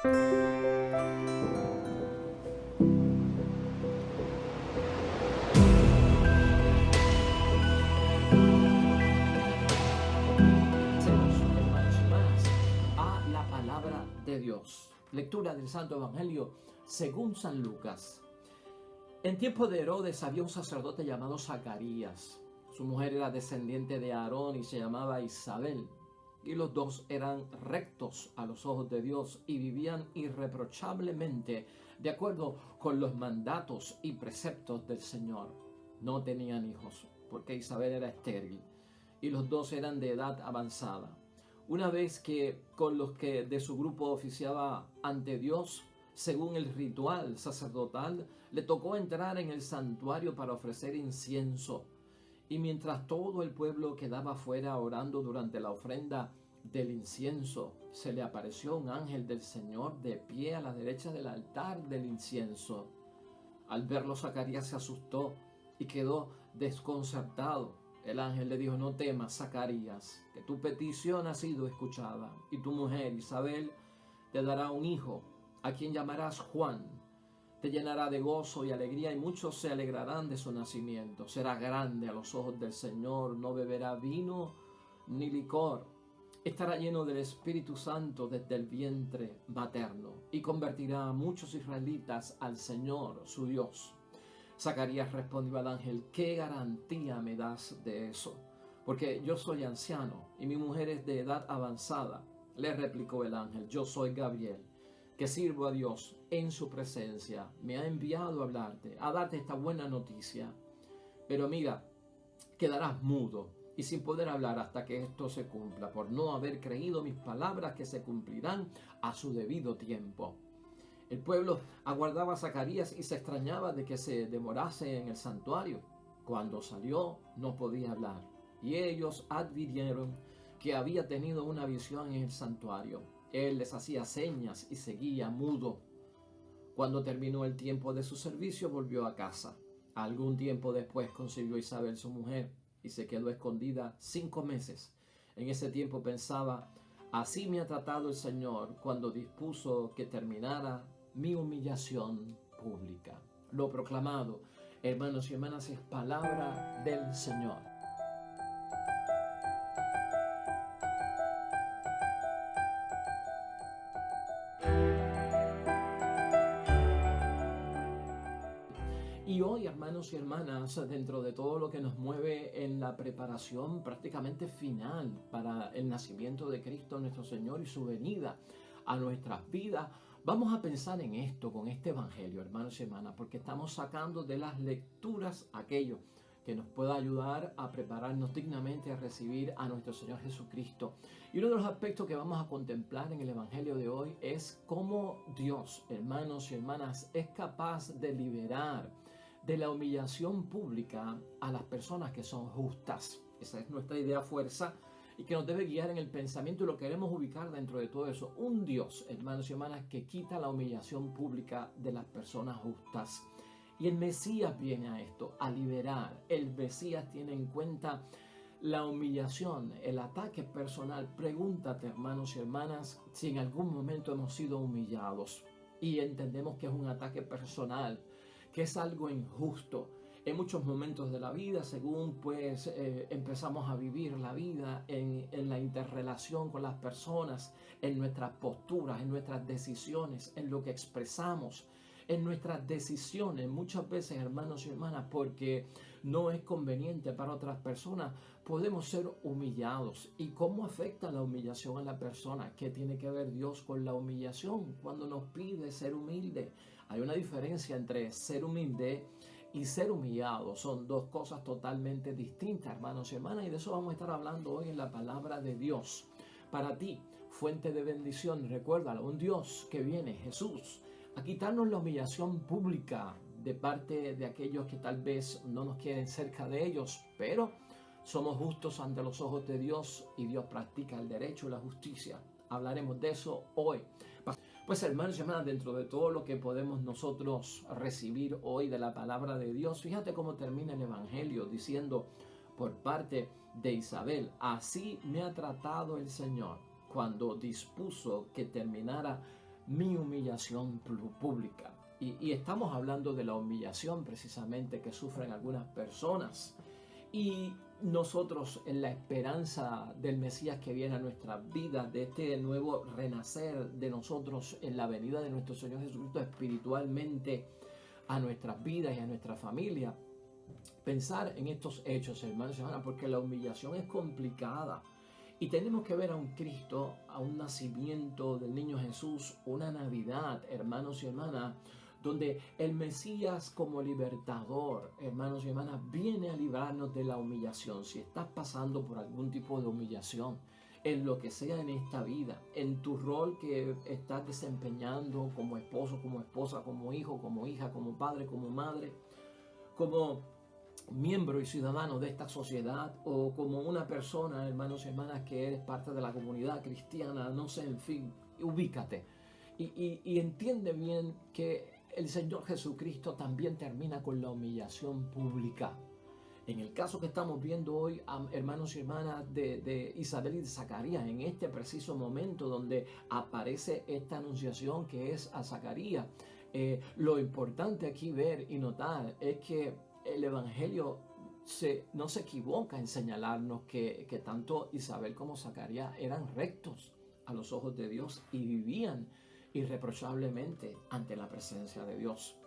Hermanos y hermanas, a la palabra de Dios. Lectura del Santo Evangelio según San Lucas. En tiempo de Herodes había un sacerdote llamado Zacarías. Su mujer era descendiente de Aarón y se llamaba Isabel. Y los dos eran rectos a los ojos de Dios y vivían irreprochablemente de acuerdo con los mandatos y preceptos del Señor. No tenían hijos porque Isabel era estéril y los dos eran de edad avanzada. Una vez que con los que de su grupo oficiaba ante Dios, según el ritual sacerdotal, le tocó entrar en el santuario para ofrecer incienso. Y mientras todo el pueblo quedaba fuera orando durante la ofrenda del incienso, se le apareció un ángel del Señor de pie a la derecha del altar del incienso. Al verlo, Zacarías se asustó y quedó desconcertado. El ángel le dijo: no temas, Zacarías, que tu petición ha sido escuchada, y tu mujer Isabel te dará un hijo, a quien llamarás Juan. Te llenará de gozo y alegría, y muchos se alegrarán de su nacimiento. Será grande a los ojos del Señor, no beberá vino ni licor. Estará lleno del Espíritu Santo desde el vientre materno, y convertirá a muchos israelitas al Señor, su Dios. Zacarías respondió al ángel: ¿qué garantía me das de eso? Porque yo soy anciano y mi mujer es de edad avanzada. Le replicó el ángel: yo soy Gabriel, que sirvo a Dios en su presencia. Me ha enviado a hablarte, a darte esta buena noticia. Pero mira, quedarás mudo y sin poder hablar hasta que esto se cumpla, por no haber creído mis palabras, que se cumplirán a su debido tiempo. El pueblo aguardaba a Zacarías y se extrañaba de que se demorase en el santuario. Cuando salió, no podía hablar, y ellos advirtieron que había tenido una visión en el santuario. Él les hacía señas y seguía mudo. Cuando terminó el tiempo de su servicio, volvió a casa. Algún tiempo después concibió Isabel, su mujer, y se quedó escondida 5 meses. En ese tiempo pensaba: así me ha tratado el Señor cuando dispuso que terminara mi humillación pública. Lo proclamado, hermanos y hermanas, es palabra del Señor. Y hoy, hermanos y hermanas, dentro de todo lo que nos mueve en la preparación prácticamente final para el nacimiento de Cristo nuestro Señor y su venida a nuestras vidas, vamos a pensar en esto, con este evangelio, hermanos y hermanas, porque estamos sacando de las lecturas aquello que nos pueda ayudar a prepararnos dignamente a recibir a nuestro Señor Jesucristo. Y uno de los aspectos que vamos a contemplar en el evangelio de hoy es cómo Dios, hermanos y hermanas, es capaz de liberar de la humillación pública a las personas que son justas. Esa es nuestra idea fuerza y que nos debe guiar en el pensamiento, y lo queremos ubicar dentro de todo eso. Un Dios, hermanos y hermanas, que quita la humillación pública de las personas justas. Y el Mesías viene a esto, a liberar. El Mesías tiene en cuenta la humillación, el ataque personal. Pregúntate, hermanos y hermanas, si en algún momento hemos sido humillados y entendemos que es un ataque personal, que es algo injusto. En muchos momentos de la vida, según empezamos a vivir la vida en la interrelación con las personas, en nuestras posturas, en nuestras decisiones, en lo que expresamos, en nuestras decisiones, muchas veces, hermanos y hermanas, porque no es conveniente para otras personas, podemos ser humillados. ¿Y cómo afecta la humillación a la persona? ¿Qué tiene que ver Dios con la humillación cuando nos pide ser humilde? Hay una diferencia entre ser humilde y ser humillado. Son dos cosas totalmente distintas, hermanos y hermanas, y de eso vamos a estar hablando hoy en la palabra de Dios. Para ti, fuente de bendición, recuérdalo, un Dios que viene, Jesús, a quitarnos la humillación pública de parte de aquellos que tal vez no nos quieren cerca de ellos, pero somos justos ante los ojos de Dios y Dios practica el derecho y la justicia. Hablaremos de eso hoy. Pues, hermanos y hermanas, dentro de todo lo que podemos nosotros recibir hoy de la palabra de Dios, fíjate cómo termina el evangelio diciendo por parte de Isabel: así me ha tratado el Señor cuando dispuso que terminara mi humillación pública. Y estamos hablando de la humillación precisamente que sufren algunas personas. Y nosotros, en la esperanza del Mesías que viene a nuestras vidas, de este nuevo renacer de nosotros en la venida de nuestro Señor Jesucristo espiritualmente a nuestras vidas y a nuestra familia, pensar en estos hechos, hermanos y hermanas, porque la humillación es complicada. Y tenemos que ver a un Cristo, a un nacimiento del niño Jesús, una Navidad, hermanos y hermanas, donde el Mesías como libertador, hermanos y hermanas, viene a librarnos de la humillación. Si estás pasando por algún tipo de humillación, en lo que sea en esta vida, en tu rol que estás desempeñando como esposo, como esposa, como hijo, como hija, como padre, como madre, como miembro y ciudadano de esta sociedad, o como una persona, hermanos y hermanas, que eres parte de la comunidad cristiana, no sé, en fin, ubícate y entiende bien que el Señor Jesucristo también termina con la humillación pública. En el caso que estamos viendo hoy, hermanos y hermanas, de Isabel y de Zacarías, en este preciso momento donde aparece esta anunciación que es a Zacarías, lo importante aquí ver y notar es que el Evangelio no se equivoca en señalarnos que tanto Isabel como Zacarías eran rectos a los ojos de Dios y vivían irreprochablemente ante la presencia de Dios.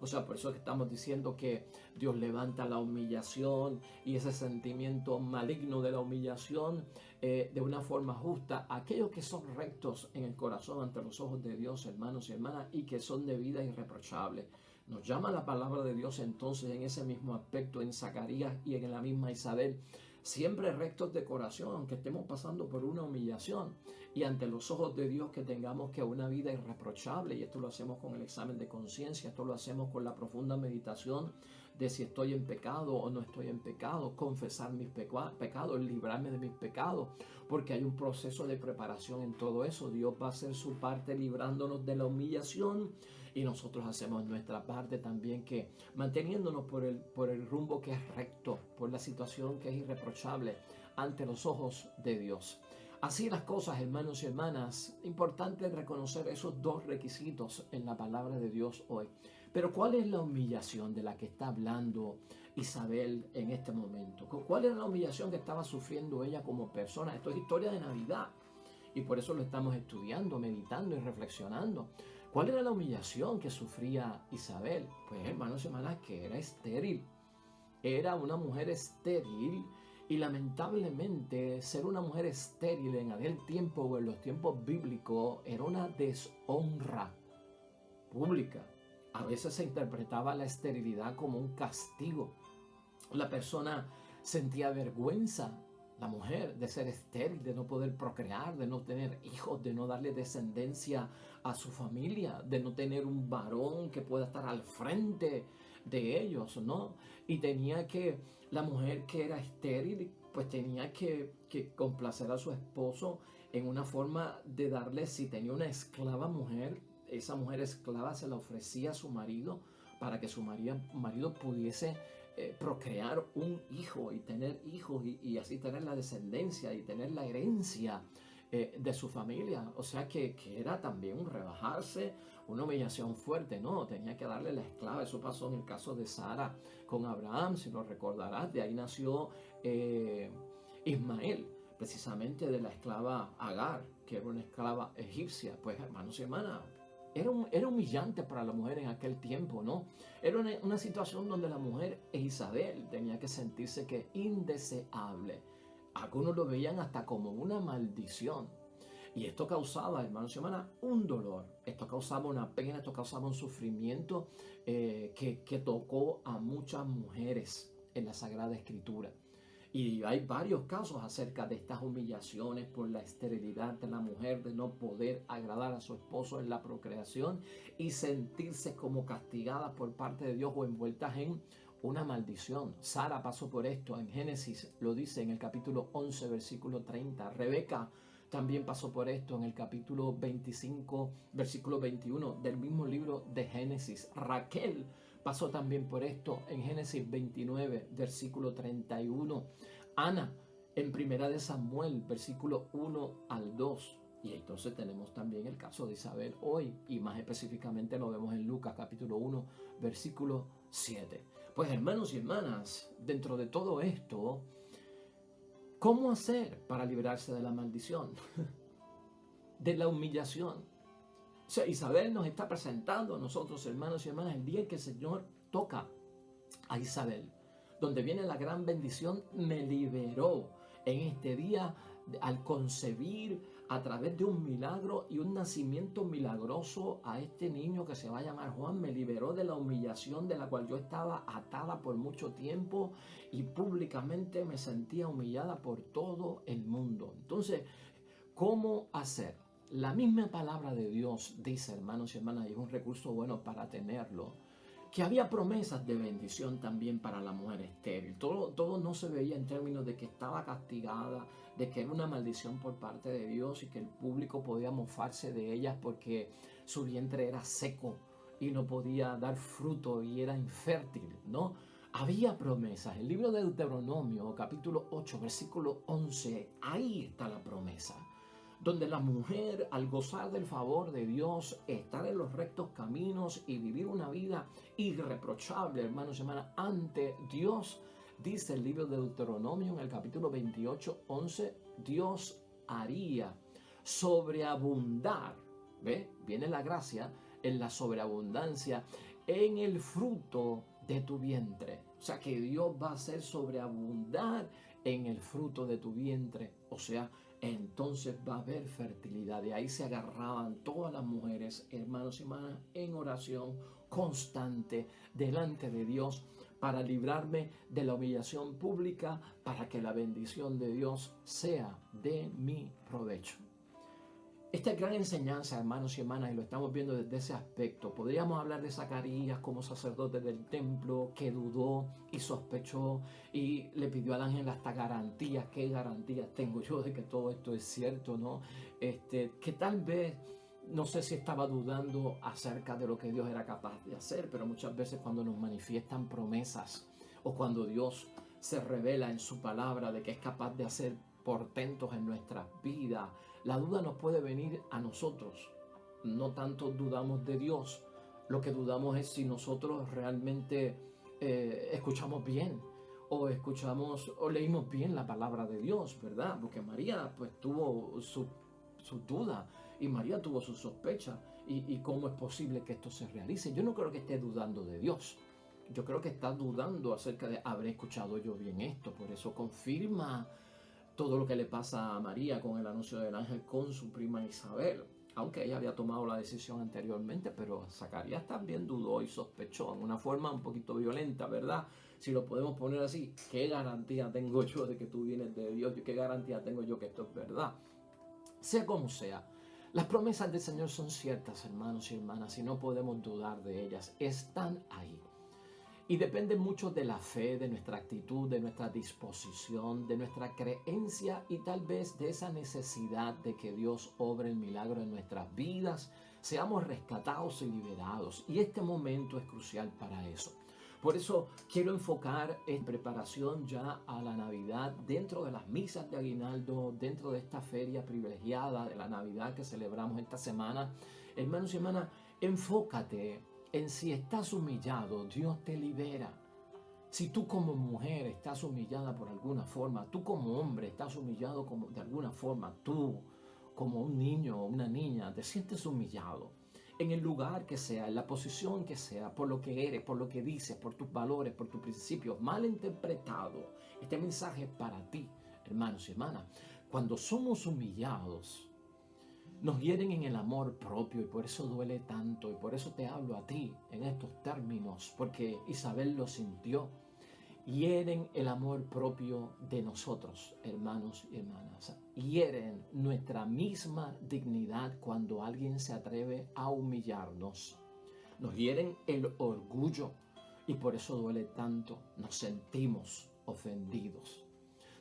O sea, por eso es que estamos diciendo que Dios levanta la humillación y ese sentimiento maligno de la humillación de una forma justa a aquellos que son rectos en el corazón ante los ojos de Dios, hermanos y hermanas, y que son de vida irreprochable. Nos llama la palabra de Dios entonces en ese mismo aspecto en Zacarías y en la misma Isabel, siempre rectos de corazón, aunque estemos pasando por una humillación, y ante los ojos de Dios que tengamos que una vida irreprochable, y esto lo hacemos con el examen de conciencia, esto lo hacemos con la profunda meditación de si estoy en pecado o no estoy en pecado, confesar mis pecados, librarme de mis pecados, porque hay un proceso de preparación en todo eso. Dios va a hacer su parte librándonos de la humillación y nosotros hacemos nuestra parte también, que manteniéndonos por el rumbo que es recto, por la situación que es irreprochable ante los ojos de Dios. Así las cosas, hermanos y hermanas, importante reconocer esos dos requisitos en la palabra de Dios hoy. Pero ¿cuál es la humillación de la que está hablando Isabel en este momento? ¿Cuál era la humillación que estaba sufriendo ella como persona? Esto es historia de Navidad y por eso lo estamos estudiando, meditando y reflexionando. ¿Cuál era la humillación que sufría Isabel? Pues, hermanos y hermanas, que era estéril. Era una mujer estéril. Y lamentablemente ser una mujer estéril en aquel tiempo o en los tiempos bíblicos era una deshonra pública. A veces se interpretaba la esterilidad como un castigo. La persona sentía vergüenza, la mujer, de ser estéril, de no poder procrear, de no tener hijos, de no darle descendencia a su familia, de no tener un varón que pueda estar al frente de ellos, ¿no? Y tenía que, la mujer que era estéril, pues tenía que complacer a su esposo en una forma de darle, si tenía una esclava mujer, esa mujer esclava se la ofrecía a su marido para que su marido pudiese procrear un hijo y tener hijos y así tener la descendencia y tener la herencia de su familia. O sea que era también un rebajarse, una humillación fuerte, ¿no? Tenía que darle la esclava. Eso pasó en el caso de Sara con Abraham, si lo recordarás. De ahí nació Ismael, precisamente de la esclava Agar, que era una esclava egipcia. Pues, hermanos y hermanas, era humillante para la mujer en aquel tiempo, ¿no? Era una situación donde la mujer Isabel tenía que sentirse que indeseable. Algunos lo veían hasta como una maldición. Y esto causaba, hermanos y hermanas, un dolor. Esto causaba una pena, esto causaba un sufrimiento que tocó a muchas mujeres en la Sagrada Escritura. Y hay varios casos acerca de estas humillaciones por la esterilidad de la mujer, de no poder agradar a su esposo en la procreación y sentirse como castigadas por parte de Dios o envueltas en una maldición. Sara pasó por esto, en Génesis lo dice en el capítulo 11, versículo 30. Rebeca también pasó por esto en el capítulo 25, versículo 21 del mismo libro de Génesis. Raquel pasó también por esto en Génesis 29, versículo 31. Ana, en Primera de Samuel, versículo 1 al 2. Y entonces tenemos también el caso de Isabel hoy, y más específicamente lo vemos en Lucas capítulo 1, versículo 7. Pues hermanos y hermanas, dentro de todo esto, ¿cómo hacer para librarse de la maldición, de la humillación? O sea, Isabel nos está presentando a nosotros, hermanos y hermanas, el día en que el Señor toca a Isabel, donde viene la gran bendición, me liberó en este día al concebir a través de un milagro y un nacimiento milagroso a este niño que se va a llamar Juan. Me liberó de la humillación de la cual yo estaba atada por mucho tiempo y públicamente me sentía humillada por todo el mundo. Entonces, ¿cómo hacer? La misma palabra de Dios dice, hermanos y hermanas, y es un recurso bueno para tenerlo, que había promesas de bendición también para la mujer estéril. Todo no se veía en términos de que estaba castigada, de que era una maldición por parte de Dios y que el público podía mofarse de ellas porque su vientre era seco y no podía dar fruto y era infértil, ¿no? Había promesas. El libro de Deuteronomio, capítulo 8, versículo 11, ahí está la promesa, donde la mujer, al gozar del favor de Dios, estar en los rectos caminos y vivir una vida irreprochable, hermanos y hermanas, ante Dios, dice el libro de Deuteronomio en el capítulo 28, 11, Dios haría sobreabundar, ¿ve? Viene la gracia en la sobreabundancia, en el fruto de tu vientre. O sea que Dios va a hacer sobreabundar en el fruto de tu vientre. O sea, entonces va a haber fertilidad. De ahí se agarraban todas las mujeres, hermanos y hermanas, en oración constante delante de Dios para librarme de la humillación pública, para que la bendición de Dios sea de mi provecho. Esta gran enseñanza, hermanos y hermanas, y lo estamos viendo desde ese aspecto. Podríamos hablar de Zacarías como sacerdote del templo que dudó y sospechó y le pidió al ángel hasta garantías. ¿Qué garantías tengo yo de que todo esto es cierto, no? Que tal vez, no sé si estaba dudando acerca de lo que Dios era capaz de hacer, pero muchas veces cuando nos manifiestan promesas o cuando Dios se revela en su palabra de que es capaz de hacer portentos en nuestras vidas, la duda nos puede venir a nosotros. No tanto dudamos de Dios, lo que dudamos es si nosotros realmente escuchamos bien o escuchamos o leímos bien la palabra de Dios, ¿verdad? Porque María pues tuvo su duda y María tuvo su sospecha y cómo es posible que esto se realice. Yo no creo que esté dudando de Dios. Yo creo que está dudando acerca de habré escuchado yo bien esto. Por eso confirma todo lo que le pasa a María con el anuncio del ángel con su prima Isabel, aunque ella había tomado la decisión anteriormente, pero Zacarías también dudó y sospechó en una forma un poquito violenta, ¿verdad? Si lo podemos poner así, ¿qué garantía tengo yo de que tú vienes de Dios? ¿Qué garantía tengo yo que esto es verdad? Sea como sea, las promesas del Señor son ciertas, hermanos y hermanas, y no podemos dudar de ellas, están ahí. Y depende mucho de la fe, de nuestra actitud, de nuestra disposición, de nuestra creencia y tal vez de esa necesidad de que Dios obre el milagro en nuestras vidas, seamos rescatados y liberados. Y este momento es crucial para eso. Por eso quiero enfocar en preparación ya a la Navidad, dentro de las misas de aguinaldo, dentro de esta feria privilegiada de la Navidad que celebramos esta semana. Hermanos y hermanas, enfócate en si estás humillado, Dios te libera. Si tú como mujer estás humillada por alguna forma, tú como hombre estás humillado de alguna forma, tú como un niño o una niña te sientes humillado en el lugar que sea, en la posición que sea, por lo que eres, por lo que dices, por tus valores, por tus principios, mal interpretado. Este mensaje es para ti, hermanos y hermanas. Cuando somos humillados, nos hieren en el amor propio y por eso duele tanto y por eso te hablo a ti en estos términos, porque Isabel lo sintió. Hieren el amor propio de nosotros, hermanos y hermanas. Hieren nuestra misma dignidad cuando alguien se atreve a humillarnos. Nos hieren el orgullo y por eso duele tanto. Nos sentimos ofendidos.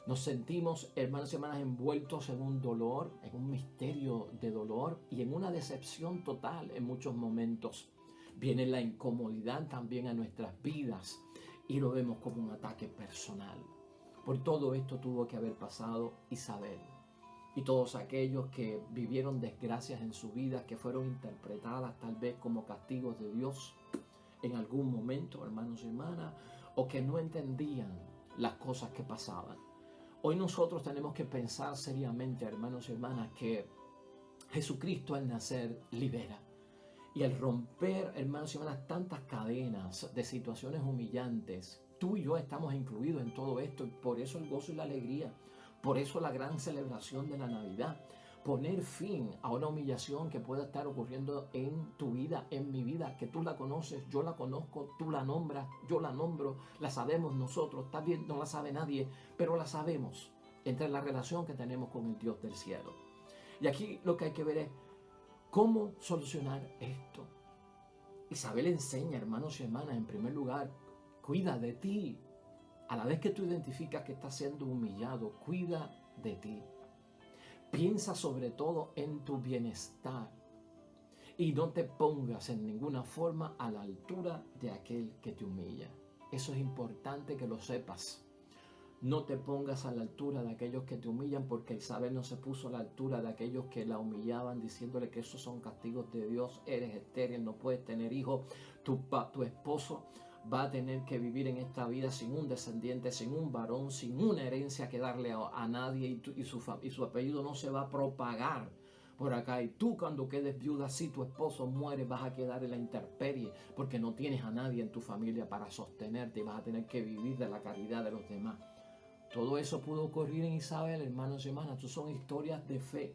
Nos sentimos, hermanos y hermanas, envueltos en un dolor, en un misterio de dolor y en una decepción total en muchos momentos. Viene la incomodidad también a nuestras vidas y lo vemos como un ataque personal. Por todo esto tuvo que haber pasado Isabel. y todos aquellos que vivieron desgracias en su vida, que fueron interpretadas tal vez como castigos de Dios en algún momento, hermanos y hermanas, o que no entendían las cosas que pasaban. Hoy nosotros tenemos que pensar seriamente, hermanos y hermanas, que Jesucristo al nacer libera. Y al romper, hermanos y hermanas, tantas cadenas de situaciones humillantes, tú y yo estamos incluidos en todo esto, y por eso el gozo y la alegría, por eso la gran celebración de la Navidad. Poner fin a una humillación que pueda estar ocurriendo en tu vida, en mi vida, que tú la conoces, yo la conozco, tú la nombras, yo la nombro, la sabemos nosotros, también no la sabe nadie, pero la sabemos entre la relación que tenemos con el Dios del cielo. Y aquí lo que hay que ver es cómo solucionar esto. Isabel enseña, hermanos y hermanas, en primer lugar, cuida de ti. A la vez que tú identificas que estás siendo humillado, cuida de ti. Piensa sobre todo en tu bienestar y no te pongas en ninguna forma a la altura de aquel que te humilla. Eso es importante que lo sepas. No te pongas a la altura de aquellos que te humillan, porque Isabel no se puso a la altura de aquellos que la humillaban, diciéndole que esos son castigos de Dios, eres estéril, no puedes tener hijos, tu esposo va a tener que vivir en esta vida sin un descendiente, sin un varón, sin una herencia que darle a nadie, y su apellido no se va a propagar por acá. Y tú, cuando quedes viuda, si tu esposo muere, vas a quedar en la intemperie, porque no tienes a nadie en tu familia para sostenerte y vas a tener que vivir de la caridad de los demás. Todo eso pudo ocurrir en Isabel, hermanos y hermanas. Estas son historias de fe.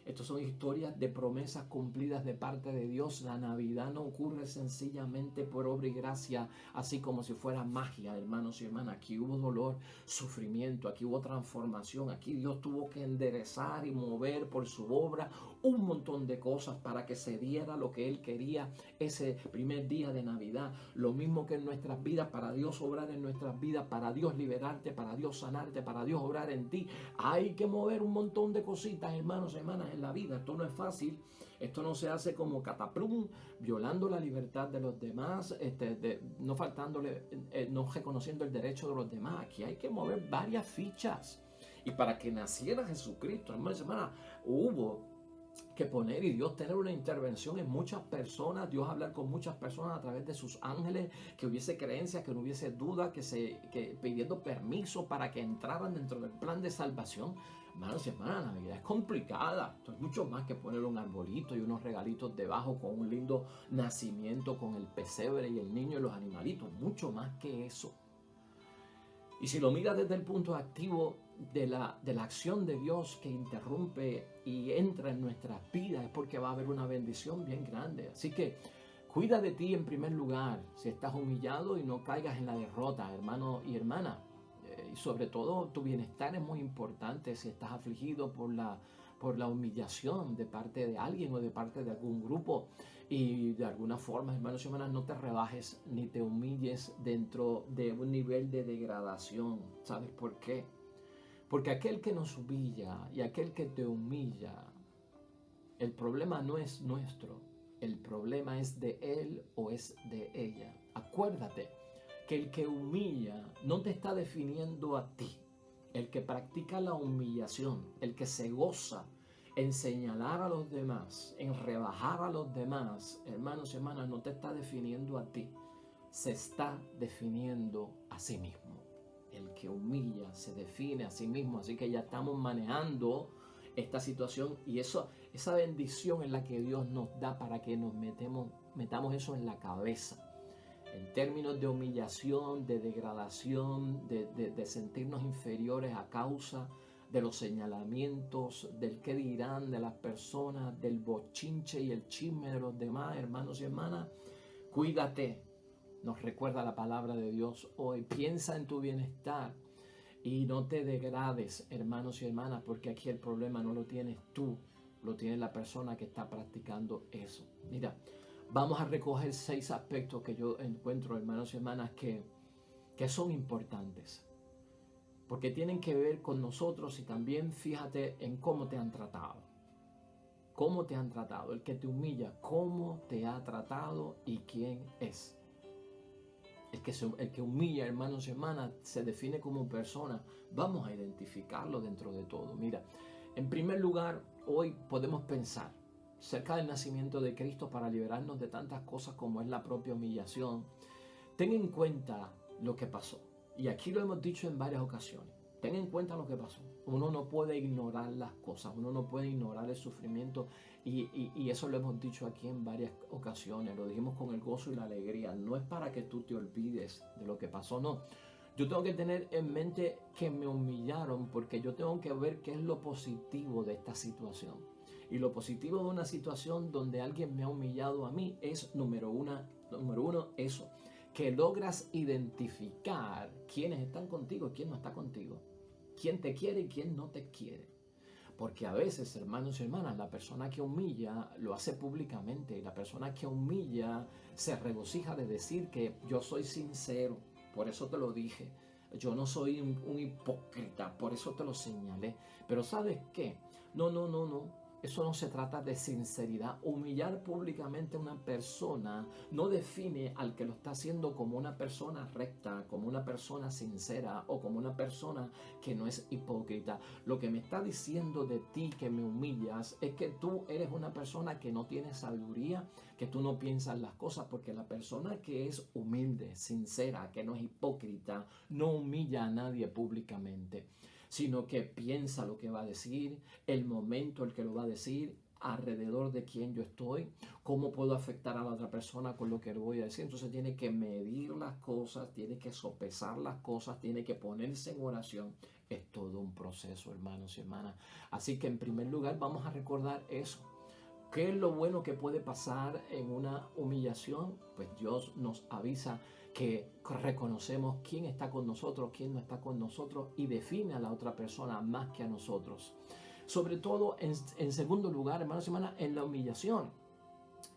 Estas son historias de promesas cumplidas de parte de Dios. La Navidad no ocurre sencillamente por obra y gracia, así como si fuera magia, hermanos y hermanas. Aquí hubo dolor, sufrimiento, aquí hubo transformación. Aquí Dios tuvo que enderezar y mover por su obra un montón de cosas para que se diera lo que Él quería ese primer día de Navidad. Lo mismo que en nuestras vidas, para Dios obrar en nuestras vidas, para Dios liberarte, para Dios sanarte, para Dios obrar en ti. Hay que mover un montón de cositas, hermanos y hermanas, en la vida. Esto no es fácil, esto no se hace como cataplum, violando la libertad de los demás, no faltándole, no reconociendo el derecho de los demás. Aquí hay que mover varias fichas. Y para que naciera Jesucristo, hermanos y hermanas, hubo que poner y Dios tener una intervención en muchas personas, Dios hablar con muchas personas a través de sus ángeles, que hubiese creencia, que no hubiese duda, que pidiendo permiso para que entraran dentro del plan de salvación. Hermanos y hermanas, la Navidad es complicada. Esto es mucho más que poner un arbolito y unos regalitos debajo con un lindo nacimiento, con el pesebre y el niño y los animalitos. Mucho más que eso. Y si lo miras desde el punto activo de la acción de Dios que interrumpe y entra en nuestras vidas, es porque va a haber una bendición bien grande. Así que cuida de ti en primer lugar, si estás humillado, y no caigas en la derrota, hermano y hermana. Y sobre todo tu bienestar es muy importante si estás afligido por la humillación de parte de alguien o de parte de algún grupo. Y de alguna forma, hermanos y hermanas, no te rebajes ni te humilles dentro de un nivel de degradación. ¿Sabes por qué? Porque aquel que nos humilla y aquel que te humilla, el problema no es nuestro, el problema es de él o es de ella. Acuérdate que el que humilla no te está definiendo a ti. El que practica la humillación, el que se goza en señalar a los demás, en rebajar a los demás, hermanos y hermanas, no te está definiendo a ti, se está definiendo a sí mismo. El que humilla se define a sí mismo, así que ya estamos manejando esta situación, y esa bendición es la que Dios nos da para que nos metamos eso en la cabeza. En términos de humillación, de degradación, de sentirnos inferiores a causa de los señalamientos, del qué dirán de las personas, del bochinche y el chisme de los demás, hermanos y hermanas, cuídate. Nos recuerda la palabra de Dios hoy. Piensa en tu bienestar y no te degrades, hermanos y hermanas, porque aquí el problema no lo tienes tú, lo tiene la persona que está practicando eso. Mira, vamos a recoger 6 aspectos que yo encuentro, hermanos y hermanas, que son importantes, porque tienen que ver con nosotros. Y también fíjate en cómo te han tratado. Cómo te han tratado. El que te humilla, cómo te ha tratado y quién es. El que humilla, hermanos y hermanas, se define como persona. Vamos a identificarlo dentro de todo. Mira, En primer lugar, hoy podemos pensar cerca del nacimiento de Cristo para liberarnos de tantas cosas como es la propia humillación. Ten en cuenta lo que pasó. Y aquí lo hemos dicho en varias ocasiones. Ten en cuenta lo que pasó. Uno no puede ignorar las cosas, uno no puede ignorar el sufrimiento y eso lo hemos dicho aquí en varias ocasiones. Lo dijimos con el gozo y la alegría. No es para que tú te olvides de lo que pasó, no. Yo tengo que tener en mente que me humillaron porque yo tengo que ver qué es lo positivo de esta situación. Y lo positivo de una situación donde alguien me ha humillado a mí es, número uno, eso, que logras identificar quiénes están contigo y quién no está contigo, quién te quiere y quién no te quiere. Porque a veces, hermanos y hermanas, la persona que humilla lo hace públicamente y la persona que humilla se regocija de decir que yo soy sincero, por eso te lo dije, yo no soy un hipócrita, por eso te lo señalé. Pero ¿sabes qué? No. Eso no se trata de sinceridad. Humillar públicamente a una persona no define al que lo está haciendo como una persona recta, como una persona sincera o como una persona que no es hipócrita. Lo que me está diciendo de ti que me humillas es que tú eres una persona que no tiene sabiduría, que tú no piensas las cosas, porque la persona que es humilde, sincera, que no es hipócrita, no humilla a nadie públicamente, sino que piensa lo que va a decir, el momento el que lo va a decir, alrededor de quién yo estoy, cómo puedo afectar a la otra persona con lo que le voy a decir. Entonces tiene que medir las cosas, tiene que sopesar las cosas, tiene que ponerse en oración. Es todo un proceso, hermanos y hermanas. Así que en primer lugar vamos a recordar eso. ¿Qué es lo bueno que puede pasar en una humillación? Pues Dios nos avisa que reconocemos quién está con nosotros, quién no está con nosotros y define a la otra persona más que a nosotros. Sobre todo, en segundo lugar, hermanos y hermanas, en la humillación,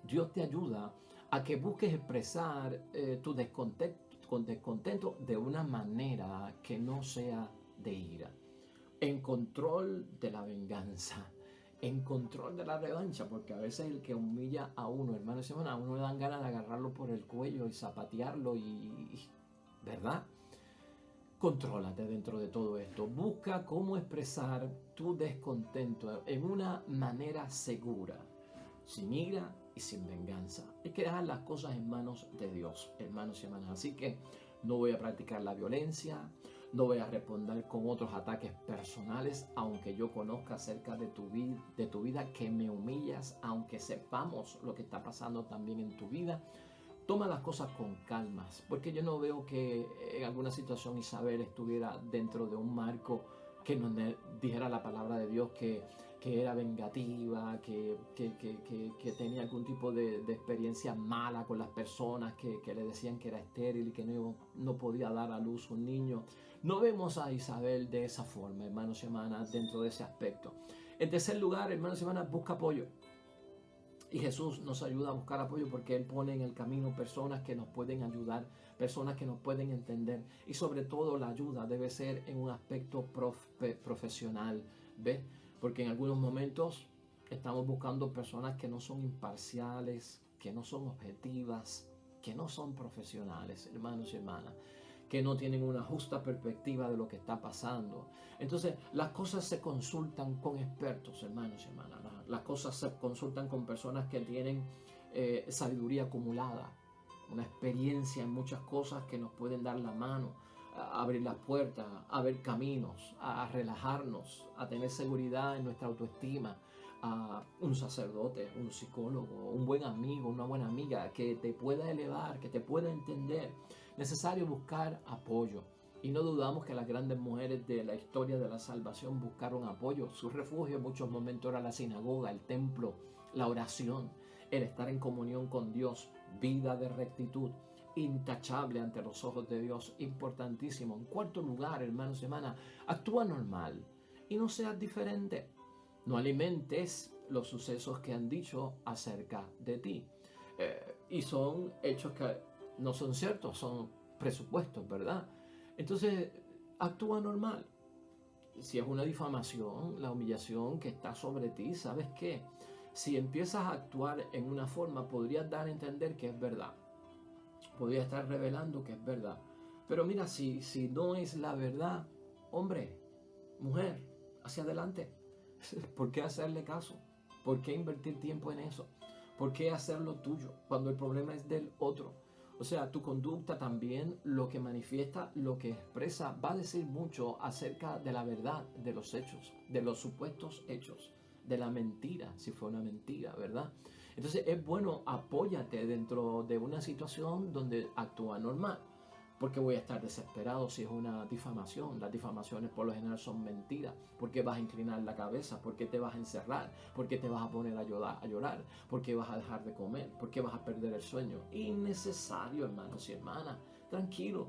Dios te ayuda a que busques expresar tu descontento de una manera que no sea de ira, en control de la venganza, en control de la revancha, porque a veces el que humilla a uno, hermanos y hermanas, a uno le dan ganas de agarrarlo por el cuello y zapatearlo ¿verdad? Contrólate dentro de todo esto. Busca cómo expresar tu descontento en una manera segura, sin ira y sin venganza. Hay que dejar las cosas en manos de Dios, hermanos y hermanas. Así que no voy a practicar la violencia, no voy a responder con otros ataques personales, aunque yo conozca acerca de tu vida que me humillas, aunque sepamos lo que está pasando también en tu vida. Toma las cosas con calmas, porque yo no veo que en alguna situación Isabel estuviera dentro de un marco que nos dijera la palabra de Dios que era vengativa, que tenía algún tipo de experiencia mala con las personas, que le decían que era estéril y que no podía dar a luz un niño. No vemos a Isabel de esa forma, hermanos y hermanas, dentro de ese aspecto. En tercer lugar, hermanos y hermanas, busca apoyo. Y Jesús nos ayuda a buscar apoyo porque Él pone en el camino personas que nos pueden ayudar, personas que nos pueden entender. Y sobre todo la ayuda debe ser en un aspecto profesional, ¿ves? Porque en algunos momentos estamos buscando personas que no son imparciales, que no son objetivas, que no son profesionales, hermanos y hermanas, que no tienen una justa perspectiva de lo que está pasando. Entonces, las cosas se consultan con expertos, hermanos y hermanas. Las cosas se consultan con personas que tienen sabiduría acumulada, una experiencia en muchas cosas que nos pueden dar la mano, a abrir las puertas, a ver caminos, a relajarnos, a tener seguridad en nuestra autoestima. A un sacerdote, un psicólogo, un buen amigo, una buena amiga que te pueda elevar, que te pueda entender. Necesario buscar apoyo. Y no dudamos que las grandes mujeres de la historia de la salvación buscaron apoyo. Su refugio en muchos momentos era la sinagoga, el templo, la oración, el estar en comunión con Dios, vida de rectitud, intachable ante los ojos de Dios, importantísimo. En cuarto lugar, hermanos y hermanas, actúa normal y no seas diferente. No alimentes los sucesos que han dicho acerca de ti. Y son hechos que no son ciertos, son presupuestos, ¿verdad? Entonces, actúa normal. Si es una difamación, la humillación que está sobre ti, ¿sabes qué? Si empiezas a actuar en una forma, podrías dar a entender que es verdad. Podrías estar revelando que es verdad. Pero mira, si no es la verdad, hombre, mujer, hacia adelante. ¿Por qué hacerle caso? ¿Por qué invertir tiempo en eso? ¿Por qué hacerlo tuyo cuando el problema es del otro? O sea, tu conducta también, lo que manifiesta, lo que expresa, va a decir mucho acerca de la verdad de los hechos, de los supuestos hechos, de la mentira, si fue una mentira, ¿verdad? Entonces es bueno, apóyate dentro de una situación donde actúa normal. Porque voy a estar desesperado si es una difamación. Las difamaciones por lo general son mentiras. ¿Por qué vas a inclinar la cabeza? ¿Por qué te vas a encerrar? ¿Por qué te vas a poner a llorar? ¿Por qué vas a dejar de comer? ¿Por qué vas a perder el sueño? Innecesario, hermanos y hermanas. Tranquilo.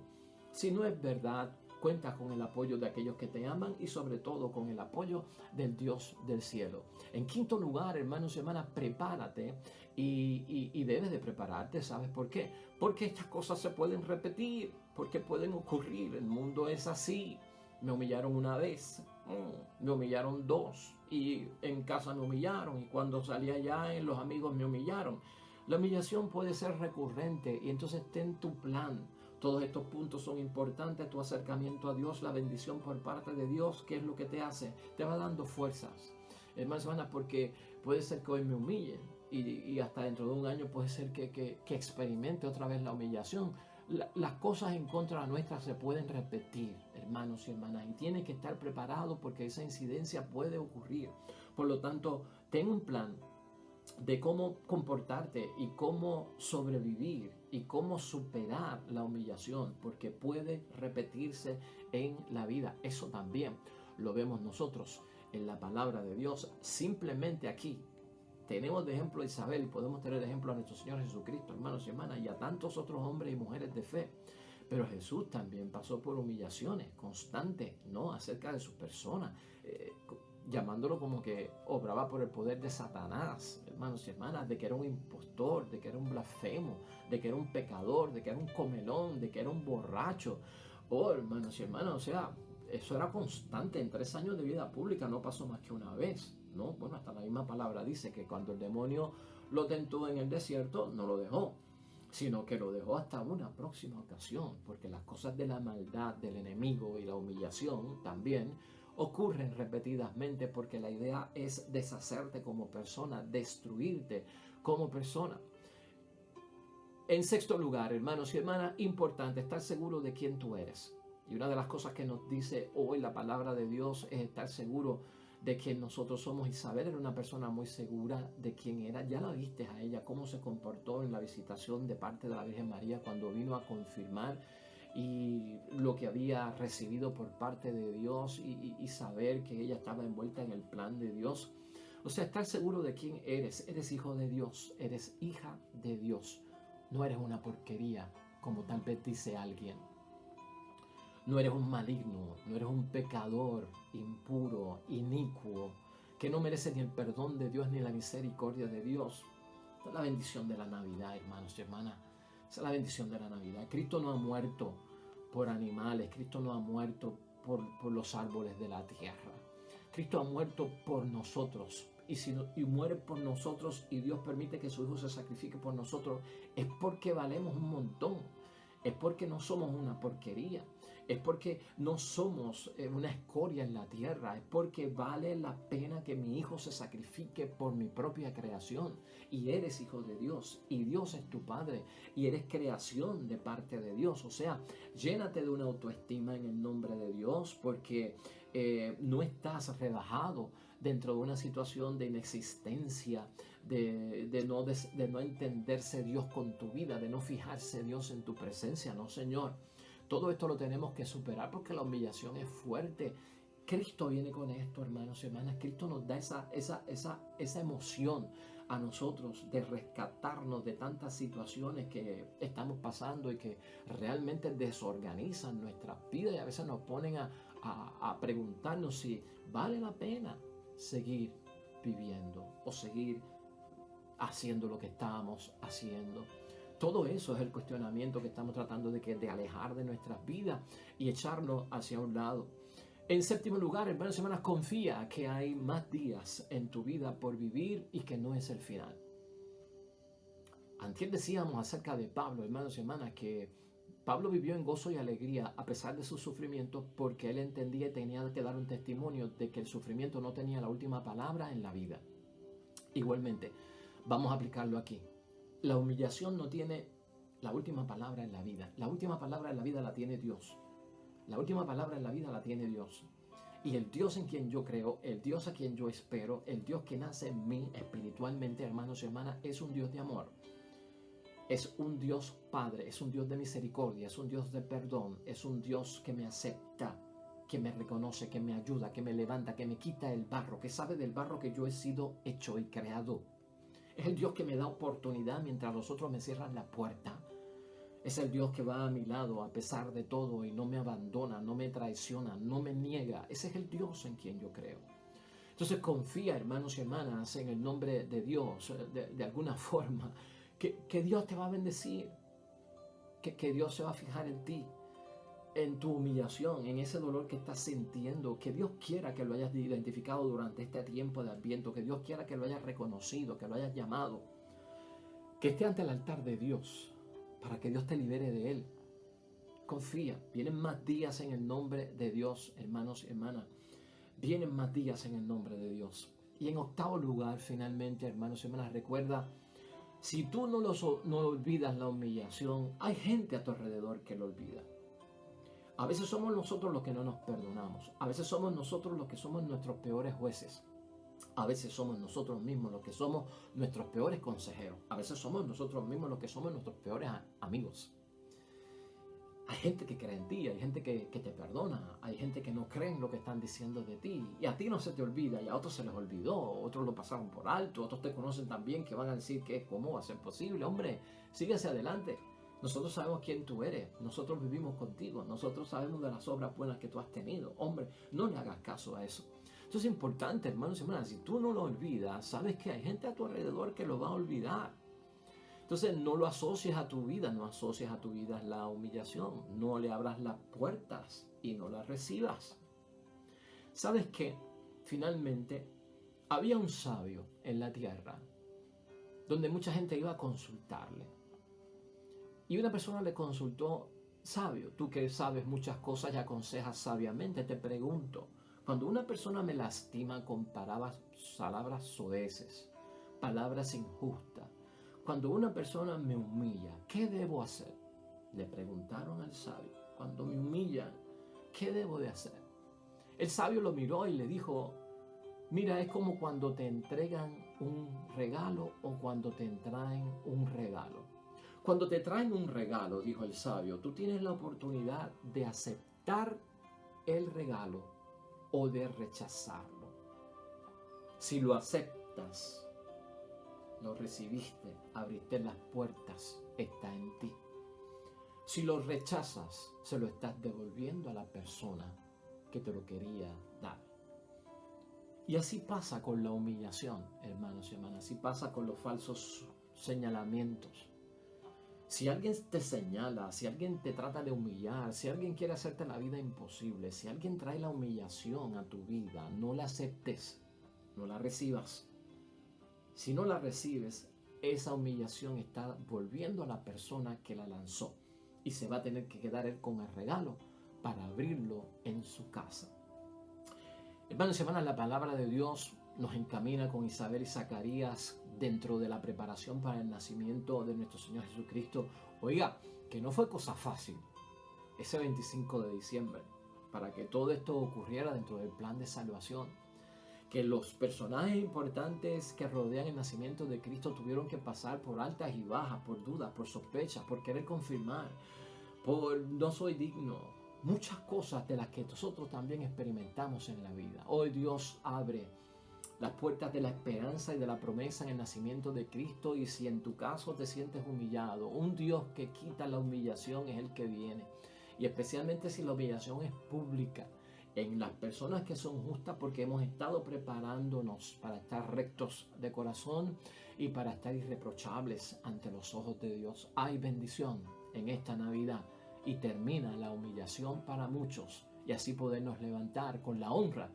Si no es verdad, cuenta con el apoyo de aquellos que te aman y sobre todo con el apoyo del Dios del cielo. En quinto lugar, hermanos y hermanas, prepárate y debes de prepararte. ¿Sabes por qué? Porque estas cosas se pueden repetir, porque pueden ocurrir. El mundo es así. Me humillaron una vez, me humillaron dos, y en casa me humillaron, y cuando salí allá los amigos me humillaron. La humillación puede ser recurrente y entonces ten tu plan. Todos estos puntos son importantes, tu acercamiento a Dios, la bendición por parte de Dios. ¿Qué es lo que te hace? Te va dando fuerzas. Hermanos, hermanas, porque puede ser que hoy me humillen y hasta dentro de un año puede ser que experimente otra vez la humillación. Las cosas en contra nuestra se pueden repetir, hermanos y hermanas, y tienes que estar preparado porque esa incidencia puede ocurrir. Por lo tanto, ten un plan de cómo comportarte y cómo sobrevivir y cómo superar la humillación, porque puede repetirse en la vida. Eso también lo vemos nosotros en la palabra de Dios. Simplemente aquí tenemos de ejemplo a Isabel y podemos tener de ejemplo a nuestro Señor Jesucristo, hermanos y hermanas, y a tantos otros hombres y mujeres de fe. Pero Jesús también pasó por humillaciones constantes, ¿no? Acerca de su persona, llamándolo como que obraba por el poder de Satanás, hermanos y hermanas, de que era un impostor, de que era un blasfemo, de que era un pecador, de que era un comelón, de que era un borracho. Oh, hermanos y hermanas, o sea, eso era constante. En 3 años de vida pública no pasó más que una vez, ¿no? Bueno, hasta la misma palabra dice que cuando el demonio lo tentó en el desierto, no lo dejó, sino que lo dejó hasta una próxima ocasión, porque las cosas de la maldad del enemigo y la humillación también ocurren repetidamente, porque la idea es deshacerte como persona, destruirte como persona. En sexto lugar, hermanos y hermanas, importante estar seguro de quién tú eres. Y una de las cosas que nos dice hoy la palabra de Dios es estar seguro de quién nosotros somos. Isabel era una persona muy segura de quién era. Ya la viste a ella, cómo se comportó en la visitación de parte de la Virgen María cuando vino a confirmar y lo que había recibido por parte de Dios y saber que ella estaba envuelta en el plan de Dios. O sea, estar seguro de quién eres. Eres hijo de Dios, eres hija de Dios. No eres una porquería, como tal vez dice alguien. No eres un maligno, no eres un pecador impuro, inicuo, que no merece ni el perdón de Dios ni la misericordia de Dios. Esta es la bendición de la Navidad, hermanos y hermanas. Esa es la bendición de la Navidad. Cristo no ha muerto por animales, Cristo no ha muerto por los árboles de la tierra. Cristo ha muerto por nosotros. Y muere por nosotros y Dios permite que su Hijo se sacrifique por nosotros, es porque valemos un montón. Es porque no somos una porquería. Es porque no somos una escoria en la tierra. Es porque vale la pena que mi hijo se sacrifique por mi propia creación. Y eres hijo de Dios. Y Dios es tu Padre. Y eres creación de parte de Dios. O sea, llénate de una autoestima en el nombre de Dios, porque no estás rebajado dentro de una situación de inexistencia, de no entenderse Dios con tu vida, de no fijarse Dios en tu presencia. No, Señor. Todo esto lo tenemos que superar porque la humillación es fuerte. Cristo viene con esto, hermanos y hermanas. Cristo nos da esa emoción a nosotros de rescatarnos de tantas situaciones que estamos pasando y que realmente desorganizan nuestras vidas y a veces nos ponen a preguntarnos si vale la pena seguir viviendo o seguir haciendo lo que estábamos haciendo. Todo eso es el cuestionamiento que estamos tratando de alejar de nuestras vidas y echarlo hacia un lado. En séptimo lugar, hermanos y hermanas, confía que hay más días en tu vida por vivir y que no es el final. Antes decíamos acerca de Pablo, hermanos y hermanas, que Pablo vivió en gozo y alegría a pesar de sus sufrimientos porque él entendía y tenía que dar un testimonio de que el sufrimiento no tenía la última palabra en la vida. Igualmente, vamos a aplicarlo aquí. La humillación no tiene la última palabra en la vida. La última palabra en la vida la tiene Dios. La última palabra en la vida la tiene Dios. Y el Dios en quien yo creo, el Dios a quien yo espero, el Dios que nace en mí espiritualmente, hermanos y hermanas, es un Dios de amor. Es un Dios Padre, es un Dios de misericordia, es un Dios de perdón, es un Dios que me acepta, que me reconoce, que me ayuda, que me levanta, que me quita el barro, que sabe del barro que yo he sido hecho y creado. Es el Dios que me da oportunidad mientras los otros me cierran la puerta. Es el Dios que va a mi lado a pesar de todo y no me abandona, no me traiciona, no me niega. Ese es el Dios en quien yo creo. Entonces confía, hermanos y hermanas, en el nombre de Dios, de alguna forma, que Dios te va a bendecir, que Dios se va a fijar en ti, en tu humillación, en ese dolor que estás sintiendo, que Dios quiera que lo hayas identificado durante este tiempo de Adviento, que Dios quiera que lo hayas reconocido, que lo hayas llamado, que esté ante el altar de Dios, para que Dios te libere de él. Confía, vienen más días en el nombre de Dios, hermanos y hermanas, vienen más días en el nombre de Dios. Y en octavo lugar, finalmente, hermanos y hermanas, recuerda, si tú no olvidas la humillación, hay gente a tu alrededor que lo olvida. A veces somos nosotros los que no nos perdonamos. A veces somos nosotros los que somos nuestros peores jueces. A veces somos nosotros mismos los que somos nuestros peores consejeros. A veces somos nosotros mismos los que somos nuestros peores amigos. Hay gente que cree en ti, hay gente que te perdona, hay gente que no cree en lo que están diciendo de ti. Y a ti no se te olvida, y a otros se les olvidó, otros lo pasaron por alto, otros te conocen también que van a decir que cómo va a ser posible. Hombre, sigue hacia adelante. Nosotros sabemos quién tú eres, nosotros vivimos contigo, nosotros sabemos de las obras buenas que tú has tenido. Hombre, no le hagas caso a eso. Esto es importante, hermanos y hermanas. Si tú no lo olvidas, sabes que hay gente a tu alrededor que lo va a olvidar. Entonces no lo asocies a tu vida, no asocias a tu vida la humillación. No le abras las puertas y no las recibas. ¿Sabes qué? Finalmente, había un sabio en la tierra donde mucha gente iba a consultarle. Y una persona le consultó: sabio, tú que sabes muchas cosas y aconsejas sabiamente, te pregunto, cuando una persona me lastima con palabras soeces, palabras injustas, cuando una persona me humilla, ¿qué debo hacer? Le preguntaron al sabio: cuando me humillan, ¿qué debo de hacer? El sabio lo miró y le dijo: mira, es como cuando te entregan un regalo o cuando te traen un regalo. Cuando te traen un regalo, dijo el sabio, tú tienes la oportunidad de aceptar el regalo o de rechazarlo. Si lo aceptas, lo recibiste, abriste las puertas, está en ti. Si lo rechazas, se lo estás devolviendo a la persona que te lo quería dar. Y así pasa con la humillación, hermanos y hermanas, así pasa con los falsos señalamientos. Si alguien te señala, si alguien te trata de humillar, si alguien quiere hacerte la vida imposible, si alguien trae la humillación a tu vida, no la aceptes, no la recibas. Si no la recibes, esa humillación está volviendo a la persona que la lanzó y se va a tener que quedar él con el regalo para abrirlo en su casa. Hermanos y hermanas, la palabra de Dios nos encamina con Isabel y Zacarías dentro de la preparación para el nacimiento de nuestro Señor Jesucristo. Oiga, que no fue cosa fácil ese 25 de diciembre para que todo esto ocurriera dentro del plan de salvación. Que los personajes importantes que rodean el nacimiento de Cristo tuvieron que pasar por altas y bajas, por dudas, por sospechas, por querer confirmar, por no soy digno. Muchas cosas de las que nosotros también experimentamos en la vida. Hoy Dios abre las puertas de la esperanza y de la promesa en el nacimiento de Cristo, y si en tu caso te sientes humillado, un Dios que quita la humillación es el que viene, y especialmente si la humillación es pública en las personas que son justas, porque hemos estado preparándonos para estar rectos de corazón y para estar irreprochables ante los ojos de Dios. Hay bendición en esta Navidad y termina la humillación para muchos, y así podernos levantar con la honra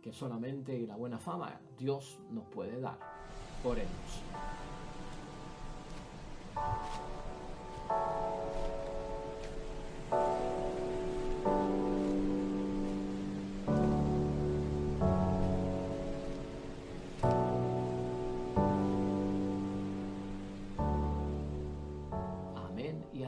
que solamente y la buena fama Dios nos puede dar. Oremos.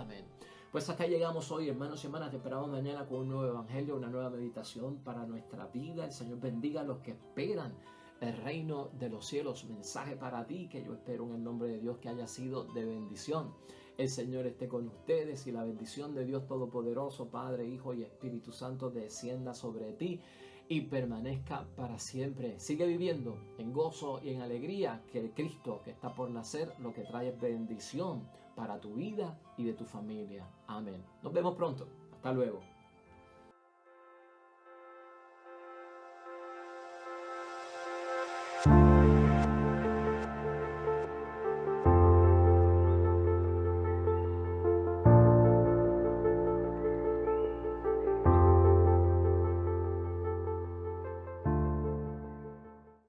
amén. Pues hasta ahí llegamos hoy, hermanos y hermanas. Te esperamos mañana con un nuevo evangelio, una nueva meditación para nuestra vida. El Señor bendiga a los que esperan el reino de los cielos. Mensaje para ti que yo espero en el nombre de Dios que haya sido de bendición. El Señor esté con ustedes y la bendición de Dios Todopoderoso, Padre, Hijo y Espíritu Santo descienda sobre ti y permanezca para siempre. Sigue viviendo en gozo y en alegría, que el Cristo que está por nacer lo que trae es bendición para tu vida y de tu familia. Amén. Nos vemos pronto. Hasta luego.